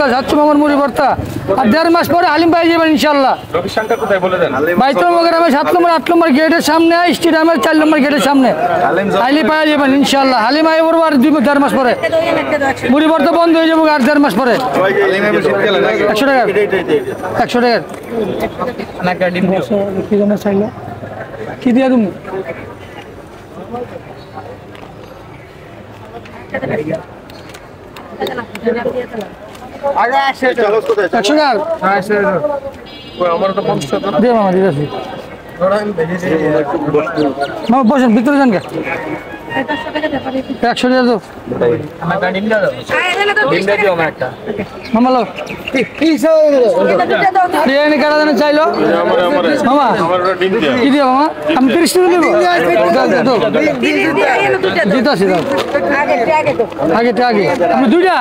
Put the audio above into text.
ভর্তা, 700 মামার মুড়ি ভর্তা। আর 1.5 মাস পরে হালিম পাই যাবেন ইনশাল্লাহ। লোকেশনটা কোথায় বলে দেন? 22 নম্বর গ্রামে 7 নম্বর 8 নম্বর গেটের সামনে, স্টেডিয়ামের 4 নম্বর গেটের সামনে হালিম পাই যাবেন ইনশাল্লাহ। হালিম আই বলবো আর 2-4 মাস পরে মুড়ি ভর্তা বন্ধ হয়ে যাবো আর 1.5 মাস পরে। 100 টাকা 100 টাকা কি জন্য চাইলো কি দিয়া তুমি? বসেন ভিতরে যান গে 100 টাকা তো মামা লো চাইলো মামা কি দিয়া মামা? আমি 30 টাকা দেবো দিতে আসি আগে আপনি 2টা